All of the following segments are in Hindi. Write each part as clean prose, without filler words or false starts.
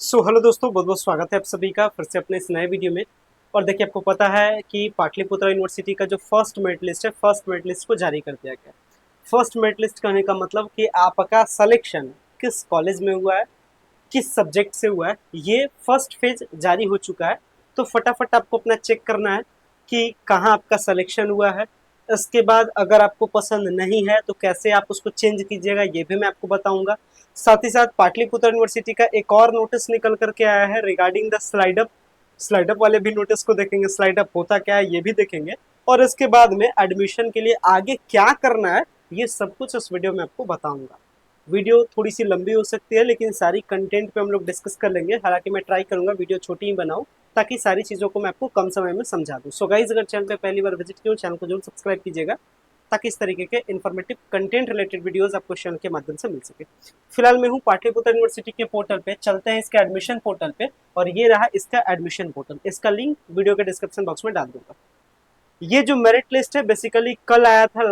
हेलो दोस्तों, बहुत बहुत स्वागत है आप सभी का फिर से अपने इस नए वीडियो में। और देखिए, आपको पता है कि पाटलिपुत्रा यूनिवर्सिटी का जो फर्स्ट मेरिट लिस्ट है, फर्स्ट मेरिट लिस्ट को जारी कर दिया गया। फर्स्ट मेरिट लिस्ट कहने का मतलब कि आपका सिलेक्शन किस कॉलेज में हुआ है, किस सब्जेक्ट से हुआ है, ये फर्स्ट फेज जारी हो चुका है। तो फटाफट आपको अपना चेक करना है कि कहाँ आपका सिलेक्शन हुआ है। इसके बाद अगर आपको पसंद नहीं है तो कैसे आप उसको चेंज कीजिएगा, ये भी मैं आपको बताऊंगा। साथ ही साथ पाटलिपुत्र यूनिवर्सिटी का एक और नोटिस निकल करके आया है regarding the slide up. Slide up वाले भी नोटिस को देखेंगे, स्लाइड अप होता क्या है ये भी देखेंगे। और इसके बाद में एडमिशन के लिए आगे क्या करना है, ये सब कुछ इस वीडियो में आपको बताऊंगा। वीडियो थोड़ी सी लंबी हो सकती है, लेकिन सारी कंटेंट पे हम लोग डिस्कस कर लेंगे। हालांकि मैं ट्राई करूंगा वीडियो छोटी ही बनाऊं, ताकि सारी चीज़ों को मैं आपको कम समय में समझा दूं। सो गाइज, अगर चैनल पे पहली बार विजिट किया चैनल को जरूर सब्सक्राइब कीजिएगा, ताकि इस तरीके के इन्फॉर्मेटिव कंटेंट रिलेटेड वीडियोस आपको चैनल के माध्यम से मिल सके। फिलहाल मैं हूँ पाटलिपुत्र यूनिवर्सिटी के पोर्टल पे, चलते हैं इसके एडमिशन पोर्टल पे। और ये रहा इसका एडमिशन पोर्टल, इसका लिंक वीडियो के डिस्क्रिप्शन बॉक्स में डाल दूंगा। ये जो मेरिट लिस्ट है बेसिकली कल आया था,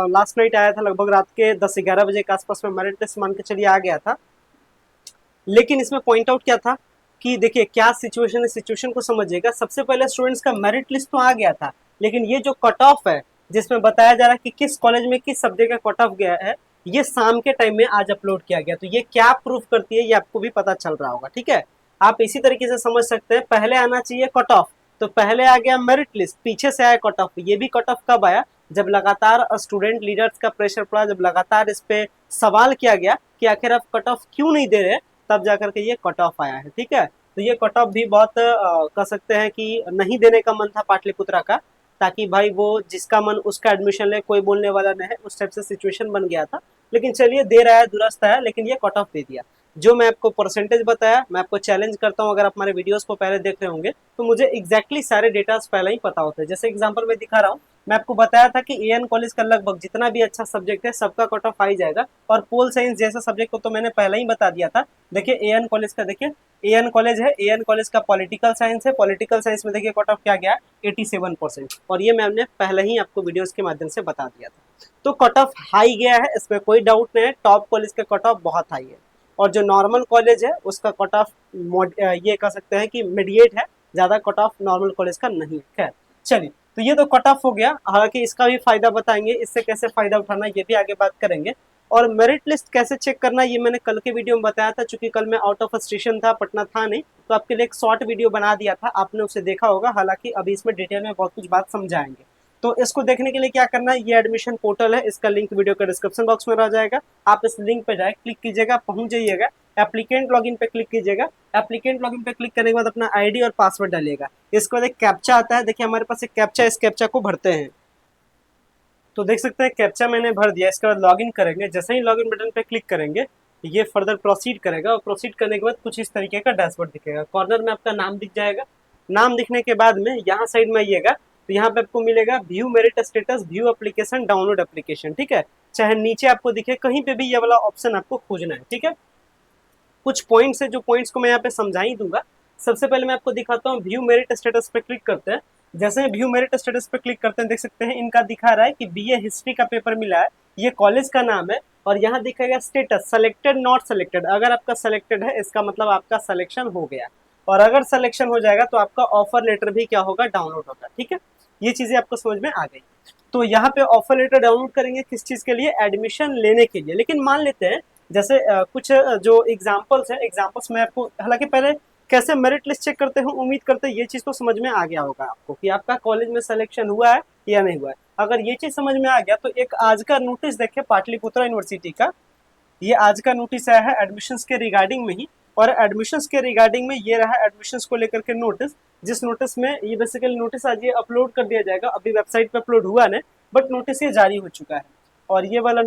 लास्ट नाइट आया था, लगभग रात के 10-11 बजे के आसपास में मेरिट लिस्ट मान के चलिए आ गया था। लेकिन इसमें पॉइंट आउट क्या था कि देखिए क्या सिचुएशन है, सिचुएशन को समझिएगा। सबसे पहले स्टूडेंट्स का मेरिट लिस्ट तो आ गया था, लेकिन ये जो कट ऑफ है, जिसमें बताया जा रहा है कि किस कॉलेज में किस सब्जेक्ट का कट ऑफ गया है, ये शाम के टाइम में आज अपलोड किया गया। तो ये क्या प्रूफ करती है, ये आपको भी पता चल रहा होगा। ठीक है, आप इसी तरीके से समझ सकते हैं। पहले आना चाहिए कट ऑफ, तो पहले आ गया मेरिट लिस्ट, पीछे से आया कट ऑफ। ये भी कट ऑफ कब आया, जब लगातार स्टूडेंट लीडर्स का प्रेशर पड़ा, जब लगातार इस पे सवाल किया गया कि आखिर आप कट ऑफ क्यों नहीं दे रहे, तब जाकर के ये कट ऑफ आया है। ठीक है, तो ये कट ऑफ भी बहुत कह सकते हैं कि नहीं देने का मन था पाटलिपुत्रा का, ताकि भाई वो जिसका मन उसका एडमिशन ले, कोई बोलने वाला नहीं है, उस टाइप से सिचुएशन बन गया था। लेकिन चलिए, दे रहा है दुरुस्त है, लेकिन ये कट ऑफ दे दिया। जो मैं आपको परसेंटेज बताया, मैं आपको चैलेंज करता हूँ, अगर आप हमारे वीडियोस को पहले देख रहे होंगे तो मुझे एग्जैक्टली सारे डेटास पहले ही पता होते हैं। जैसे एग्जांपल मैं दिखा रहा हूँ, मैं आपको बताया था कि एएन कॉलेज का लगभग जितना भी अच्छा सब्जेक्ट है सबका कट ऑफ आ ही जाएगा। और पोल साइंस जैसा सब्जेक्ट को तो मैंने पहले ही बता दिया था। देखिए एएन कॉलेज का, देखिए एएन कॉलेज है, एएन कॉलेज का पॉलिटिकल साइंस है, पॉलिटिकल साइंस में देखिए कट ऑफ क्या गया, 87%। और ये मैंने पहले ही आपको वीडियोस के माध्यम से बता दिया था। तो कट ऑफ हाई गया है, इसमें कोई डाउट नहीं है। टॉप कॉलेज का कट ऑफ बहुत हाई है, और जो नॉर्मल कॉलेज है उसका कट ऑफ ये कह सकते हैं कि मीडिएट है, ज़्यादा कट ऑफ नॉर्मल कॉलेज का नहीं है। खैर चलिए, तो ये तो कट ऑफ हो गया। हालांकि इसका भी फायदा बताएंगे, इससे कैसे फायदा उठाना ये भी आगे बात करेंगे। और मेरिट लिस्ट कैसे चेक करना ये मैंने कल के वीडियो में बताया था। चूंकि कल मैं आउट ऑफ स्टेशन था, पटना था नहीं, तो आपके लिए एक शॉर्ट वीडियो बना दिया था, आपने उसे देखा होगा। हालांकि अभी इसमें डिटेल में बहुत कुछ बात समझाएंगे। तो इसको देखने के लिए क्या करना है, ये एडमिशन पोर्टल है, इसका लिंक वीडियो के डिस्क्रिप्शन बॉक्स में रह जाएगा। आप इस लिंक पे जाए, क्लिक कीजिएगा, पहुंच जाइएगा, एप्लीकेंट लॉगिन पे क्लिक कीजिएगा। एप्लीकेंट लॉगिन पे क्लिक करने के बाद अपना आईडी और पासवर्ड डालिएगा। इसके बाद एक कैप्चा आता है, देखिए हमारे पास एक कैप्चा, इस कैप्चा को भरते हैं। तो देख सकते हैं कैप्चा मैंने भर दिया। इसके बाद लॉगिन करेंगे, जैसे ही लॉगिन बटन पे क्लिक करेंगे ये फर्दर प्रोसीड करेगा, और प्रोसीड करने के बाद कुछ इस तरीके का डैशबोर्ड दिखेगा। कॉर्नर में आपका नाम दिख जाएगा। नाम दिखने के बाद में यहाँ साइड में आइएगा, तो यहाँ पे आपको मिलेगा view merit status, view application, download application. ठीक है, चाहे नीचे आपको दिखे कहीं पे भी ये वाला ऑप्शन आपको खोजना है। ठीक है, कुछ पॉइंट्स है, जो पॉइंट्स को मैं यहाँ पे समझा ही दूंगा। सबसे पहले मैं आपको दिखाता हूँ, व्यू मेरिट स्टेटस पे क्लिक करते हैं। जैसे ही व्यू मेरिट स्टेटस पे क्लिक करते हैं, देख सकते हैं इनका दिखा रहा है कि बीए हिस्ट्री का पेपर मिला है, ये कॉलेज का नाम है। और यहाँ दिखेगा स्टेटस सेलेक्टेड नॉट सेलेक्टेड। अगर आपका सेलेक्टेड है, इसका मतलब आपका सिलेक्शन हो गया, और अगर सिलेक्शन हो जाएगा तो आपका ऑफर लेटर भी क्या होगा, डाउनलोड होगा। ठीक है, ये चीजें आपको समझ में आ गई। तो यहाँ पे ऑफर लेटर डाउनलोड करेंगे किस चीज के लिए, एडमिशन लेने के लिए। लेकिन मान लेते हैं जैसे कुछ जो एग्जाम्पल्स है, एग्जाम्पल्स मैं आपको, हालांकि पहले कैसे मेरिट लिस्ट चेक करते हैं, उम्मीद करते हैं ये चीज तो समझ में आ गया होगा आपको कि आपका कॉलेज में सिलेक्शन हुआ है या नहीं हुआ है। अगर ये चीज समझ में आ गया तो एक आज का नोटिस देखिए पाटलिपुत्रा यूनिवर्सिटी का, ये आज का नोटिस आया है एडमिशंस के रिगार्डिंग में ही। और एडमिशंस के रिगार्डिंग में ये रहा एडमिशंस को लेकर के नोटिस, जिस नोटिस में ये बेसिकली नोटिस आज ये अपलोड कर दिया जाएगा। अभी वेबसाइट पे अपलोड हुआ नहीं, बट नोटिस ये जारी हो चुका है। और ये वाला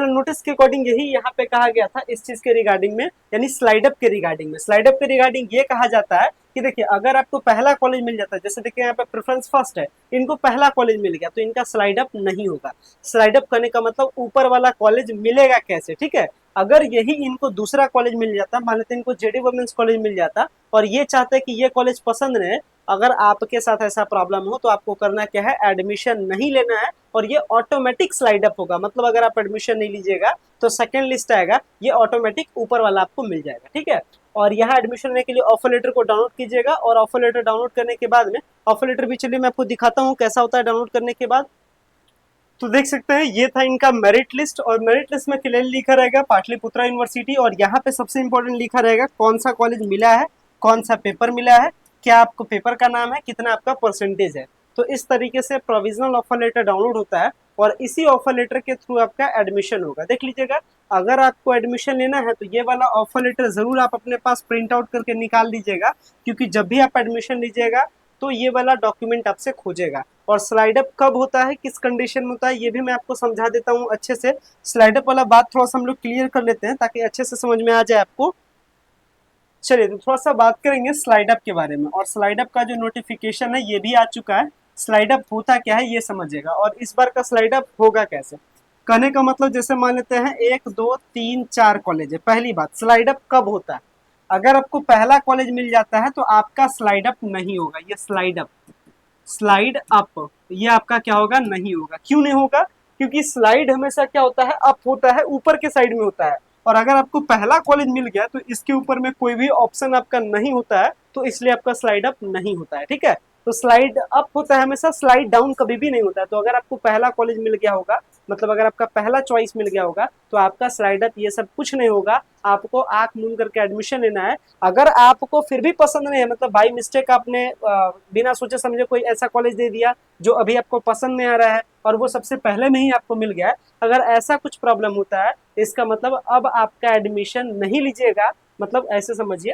नोटिस के अकॉर्डिंग यही यहाँ पे कहा गया था इस चीज के रिगार्डिंग में, यानी स्लाइड अप के रिगार्डिंग में। स्लाइड अप के रिगार्डिंग ये कहा जाता है कि देखिए अगर आपको पहला कॉलेज मिल जाता है, जैसे देखिए यहाँ पे प्रेफरेंस फर्स्ट है, इनको पहला कॉलेज मिल गया तो इनका स्लाइड अप नहीं होगा। स्लाइड अप करने का मतलब ऊपर वाला कॉलेज मिलेगा कैसे। ठीक है, अगर यही इनको दूसरा कॉलेज मिल जाता, मान लेते इनको जेडी वुमेन्स कॉलेज मिल जाता, और ये चाहते कि ये कॉलेज पसंद नहीं, अगर आपके साथ ऐसा प्रॉब्लम हो तो आपको करना क्या है, एडमिशन नहीं लेना है और ये ऑटोमेटिक स्लाइड अप होगा। मतलब अगर आप एडमिशन नहीं लीजिएगा तो सेकंड लिस्ट आएगा, ये ऑटोमेटिक ऊपर वाला आपको मिल जाएगा, ठीक है। और यहाँ एडमिशन लेने के लिए ऑफर लेटर को डाउनलोड कीजिएगा और ऑफर लेटर डाउनलोड करने के बाद में, ऑफर लेटर भी चलिए मैं आपको दिखाता हूँ कैसा होता है डाउनलोड करने के बाद। तो देख सकते हैं ये था इनका मेरिट लिस्ट, और मेरिट लिस्ट में क्लियरली लिखा रहेगा पाटलिपुत्रा यूनिवर्सिटी, और यहाँ पे सबसे इंपॉर्टेंट लिखा रहेगा कौन सा कॉलेज मिला है, कौन सा पेपर मिला है, क्या आपको पेपर का नाम है, कितना आपका परसेंटेज है। तो इस तरीके से प्रोविजनल ऑफर लेटर डाउनलोड होता है और इसी ऑफर लेटर के थ्रू आपका एडमिशन होगा। देख लीजिएगा, अगर आपको एडमिशन लेना है तो ये वाला ऑफर लेटर जरूर आप अपने पास प्रिंट आउट करके निकाल लीजिएगा, क्योंकि जब भी आप एडमिशन लीजिएगा तो ये वाला डॉक्यूमेंट आपसे खोजेगा। और स्लाइड अप कब होता है, किस कंडीशन में होता है, ये भी मैं आपको समझा देता हूँ अच्छे से। स्लाइड अप वाला बात थोड़ा सा हम लोग क्लियर कर लेते हैं ताकि अच्छे से समझ में आ जाए आपको। चलिए तो थोड़ा सा बात करेंगे स्लाइड अप के बारे में, और स्लाइड अप का जो नोटिफिकेशन है ये भी आ चुका है। स्लाइड अप होता क्या है ये समझिएगा, और इस बार का स्लाइड अप होगा कैसे। कहने का मतलब जैसे मान लेते हैं 1 2 3 4 कॉलेज है। पहली बात, स्लाइड अप कब होता है, अगर आपको पहला कॉलेज मिल जाता है तो आपका स्लाइड अप नहीं होगा। ये स्लाइड अप, स्लाइड अप ये आपका क्या होगा, नहीं होगा। क्यों नहीं होगा, क्योंकि स्लाइड हमेशा क्या होता है, अप होता है, ऊपर के साइड में होता है। और अगर आपको पहला कॉलेज मिल गया तो इसके ऊपर में कोई भी ऑप्शन आपका नहीं होता है, तो इसलिए आपका स्लाइड अप नहीं होता है, ठीक है। तो स्लाइड अप होता है हमेशा, स्लाइड डाउन कभी भी नहीं होता है। तो अगर आपको पहला कॉलेज मिल गया होगा, मतलब अगर आपका पहला चॉइस मिल गया होगा, तो आपका स्लाइड अप ये सब कुछ नहीं होगा। आपको आंख मूंद करके एडमिशन लेना है। अगर आपको फिर भी पसंद नहीं है, मतलब बाई मिस्टेक आपने बिना सोचे समझे कोई ऐसा कॉलेज दे दिया जो अभी आपको पसंद नहीं आ रहा है और वो सबसे पहले में ही आपको मिल गया है, अगर ऐसा कुछ प्रॉब्लम होता है इसका मतलब अब आपका एडमिशन नहीं लीजिएगा। मतलब ऐसे समझिए,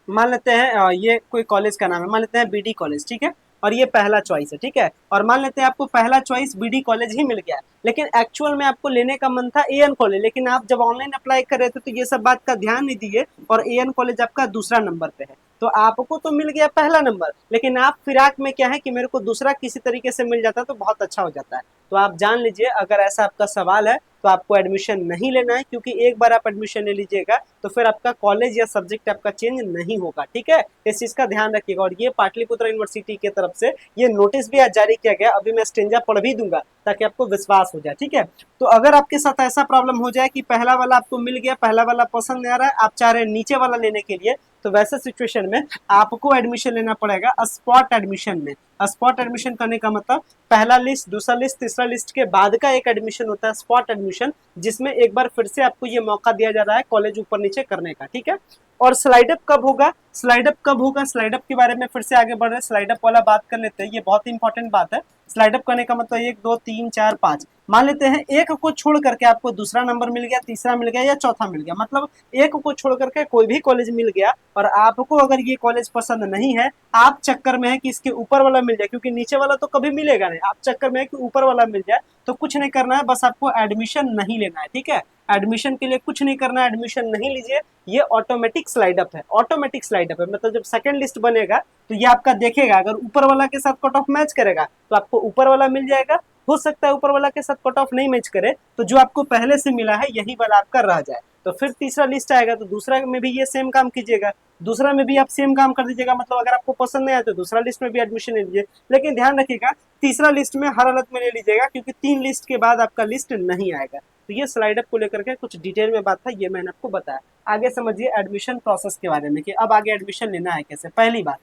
मान लेते हैं ये कोई कॉलेज का नाम है, मान लेते हैं बीडी कॉलेज, ठीक है, और ये पहला चॉइस है, ठीक है। और मान लेते हैं आपको पहला चॉइस बीडी कॉलेज ही मिल गया, लेकिन एक्चुअल में आपको लेने का मन था एएन कॉलेज, लेकिन आप जब ऑनलाइन अप्लाई कर रहे थे तो ये सब बात का ध्यान नहीं दिए और एएन कॉलेज आपका दूसरा नंबर पे है। तो आपको तो मिल गया पहला नंबर, लेकिन आप फिराक में क्या है कि मेरे को दूसरा किसी तरीके से मिल जाता तो बहुत अच्छा हो जाता है। तो आप जान लीजिए, अगर ऐसा आपका सवाल है तो आपको एडमिशन नहीं लेना है, क्योंकि एक बार आप एडमिशन ले लीजिएगा तो फिर आपका कॉलेज या सब्जेक्ट आपका चेंज नहीं होगा, ठीक है। इस चीज का ध्यान रखिएगा। और ये पाटलिपुत्रा यूनिवर्सिटी की तरफ से ये नोटिस भी आज जारी किया गया, अभी मैं स्टेंजा पढ़ भी दूंगा ताकि आपको विश्वास हो जाए, ठीक है। तो अगर आपके साथ ऐसा प्रॉब्लम हो जाए कि पहला वाला आपको मिल गया, पहला वाला पसंद नहीं आ रहा है, आप चाह रहे हैं नीचे वाला लेने के लिए, तो वैसे सिचुएशन में आपको एडमिशन लेना पड़ेगा स्पॉट एडमिशन में। स्पॉट एडमिशन करने का मतलब पहला लिस्ट, दूसरा लिस्ट, तीसरा लिस्ट के बाद का एक एडमिशन होता है स्पॉट एडमिशन, जिसमें एक बार फिर से आपको ये मौका दिया जा रहा है कॉलेज ऊपर नीचे करने का, ठीक है। और स्लाइड अप कब होगा, स्लाइड अप कब होगा, स्लाइड अप के बारे में फिर से आगे बढ़ रहे हैं, स्लाइड अप वाला बात कर लेते हैं, ये बहुत इंपॉर्टेंट बात है। स्लाइड अप करने का मतलब 1 2 3 4 5, मान लेते हैं एक को छोड़ करके आपको दूसरा नंबर मिल गया, तीसरा मिल गया या चौथा मिल गया, मतलब एक को छोड़ करके कोई भी कॉलेज मिल गया और आपको अगर ये कॉलेज पसंद नहीं है, आप चक्कर में है कि इसके ऊपर वाला मिल जाए, क्योंकि नीचे वाला तो कभी मिलेगा नहीं, आप चक्कर में है कि ऊपर वाला मिल जाए, तो कुछ नहीं करना है, बस आपको एडमिशन नहीं लेना है, ठीक है। एडमिशन के लिए कुछ नहीं करना है, एडमिशन नहीं लीजिए, ये ऑटोमेटिक स्लाइड अप है। ऑटोमेटिक स्लाइड अप है मतलब जब सेकंड लिस्ट बनेगा तो ये आपका देखेगा, अगर ऊपर वाला के साथ कट ऑफ मैच करेगा तो आपको ऊपर वाला मिल जाएगा। हो सकता है ऊपर वाला के साथ कट ऑफ नहीं मैच करे तो जो आपको पहले से मिला है यही वाला आपका रह जाए। तो फिर तीसरा लिस्ट आएगा तो दूसरा में भी ये सेम काम कीजिएगा, दूसरा में भी आप सेम काम कर दीजिएगा। मतलब अगर आपको पसंद नहीं आया तो दूसरा लिस्ट में भी एडमिशन ले लीजिए, लेकिन ध्यान रखिएगा तीसरा लिस्ट में हर हालत में ले लीजिएगा, क्योंकि 3 लिस्ट के बाद आपका लिस्ट नहीं आएगा। तो ये स्लाइड अप को लेकर के कुछ डिटेल में बात था, ये मैंने आपको बताया। आगे समझिए एडमिशन प्रोसेस के बारे में कि अब आगे एडमिशन लेना है कैसे। पहली बात,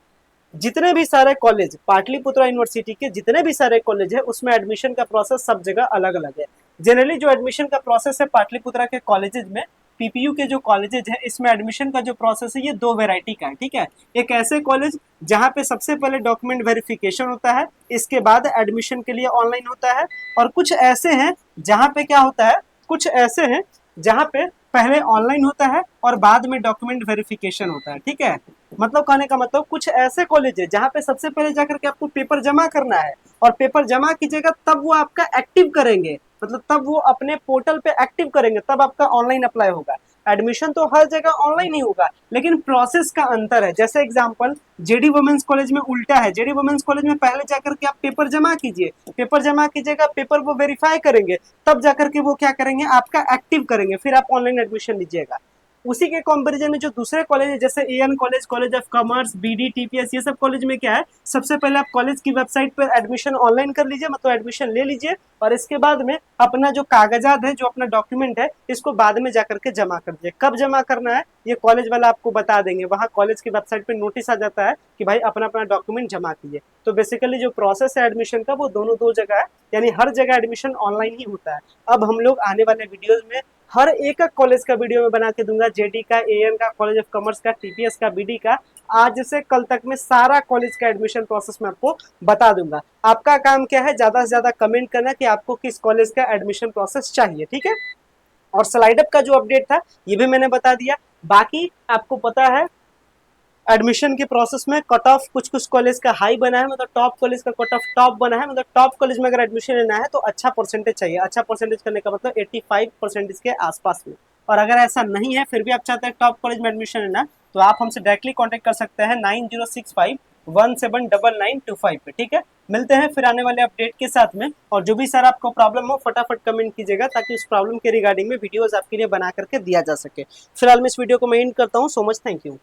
जितने भी सारे कॉलेज पाटलिपुत्रा यूनिवर्सिटी के जितने भी सारे कॉलेज है उसमें एडमिशन का प्रोसेस सब जगह अलग अलग है। जनरली जो एडमिशन का प्रोसेस है पाटलिपुत्रा के कॉलेजेस में, पीपीयू के जो कॉलेजेज है इसमें एडमिशन का जो प्रोसेस है ये 2 वैरायटी का है, ठीक है। एक ऐसे कॉलेज जहाँ पे सबसे पहले डॉक्यूमेंट वेरिफिकेशन होता है, इसके बाद एडमिशन के लिए ऑनलाइन होता है, और कुछ ऐसे हैं जहाँ पे क्या होता है, कुछ ऐसे हैं जहाँ पे पहले ऑनलाइन होता है और बाद में डॉक्यूमेंट वेरिफिकेशन होता है, ठीक है। मतलब कहने का मतलब कुछ ऐसे कॉलेज है जहाँ पे सबसे पहले जाकर के आपको पेपर जमा करना है, और पेपर जमा कीजिएगा तब वो आपका एक्टिव करेंगे, मतलब तब वो अपने पोर्टल पे एक्टिव करेंगे, तब आपका ऑनलाइन अप्लाई होगा। एडमिशन तो हर जगह ऑनलाइन ही होगा, लेकिन प्रोसेस का अंतर है। जैसे एग्जांपल जेडी वुमेन्स कॉलेज में उल्टा है, जेडी वुमेन्स कॉलेज में पहले जाकर के आप पेपर जमा कीजिए, पेपर जमा कीजिएगा, पेपर वो वेरीफाई करेंगे, तब जाकर के वो क्या करेंगे आपका एक्टिव करेंगे, फिर आप ऑनलाइन एडमिशन लीजिएगा। उसी के कंपैरिजन में जो दूसरे कॉलेज है जैसे AN college, college of commerce, BD, TPS, ये सब कॉलेज में क्या है, सबसे पहले आप कॉलेज की वेबसाइट पर एडमिशन ऑनलाइन कर लीजिए, मतलब एडमिशन ले लीजिए, और इसके बाद में अपना जो कागजात है, जो अपना डॉक्यूमेंट है, इसको बाद में जाकर के जमा कर दीजिए। कब जमा करना है ये कॉलेज वाला आपको बता देंगे, वहाँ कॉलेज की वेबसाइट पे नोटिस आ जाता है कि भाई अपना अपना डॉक्यूमेंट जमा कीजिए। तो बेसिकली जो प्रोसेस है एडमिशन का वो दोनों दो जगह है, यानी हर जगह एडमिशन ऑनलाइन ही होता है। अब हम लोग आने वाले वीडियोज में हर एक कॉलेज का वीडियो में बना के दूंगा, जेडी का, एएन का, कॉलेज ऑफ कॉमर्स का, टीपीएस का, बीडी का, आज से कल तक में सारा कॉलेज का एडमिशन प्रोसेस मैं आपको बता दूंगा। आपका काम क्या है, ज्यादा से ज्यादा कमेंट करना कि आपको किस कॉलेज का एडमिशन प्रोसेस चाहिए, ठीक है। और स्लाइड अप का जो अपडेट था ये भी मैंने बता दिया। बाकी आपको पता है एडमिशन के प्रोसेस में कट ऑफ कुछ कुछ कॉलेज का हाई बना है, मतलब टॉप कॉलेज का कट ऑफ टॉप बना है, मतलब टॉप कॉलेज में अगर एडमिशन लेना है तो अच्छा परसेंटेज चाहिए। अच्छा परसेंटेज करने का मतलब 85% के आसपास में। और अगर ऐसा नहीं है फिर भी आप चाहते हैं टॉप कॉलेज में एडमिशन लेना, तो आप हमसे डायरेक्टली कॉन्टेक्ट कर सकते हैं 9065179925 पे, ठीक है। मिलते हैं फिर आने वाले अपडेट के साथ में, और जो भी सर आपको प्रॉब्लम हो फटाफट कमेंट कीजिएगा ताकि उस प्रॉब्लम के रिगार्डिंग में वीडियोस आपके लिए बना करके दिया जा सके। फिलहाल मैं इस वीडियो को मैं एंड करता हूँ। So much, thank you.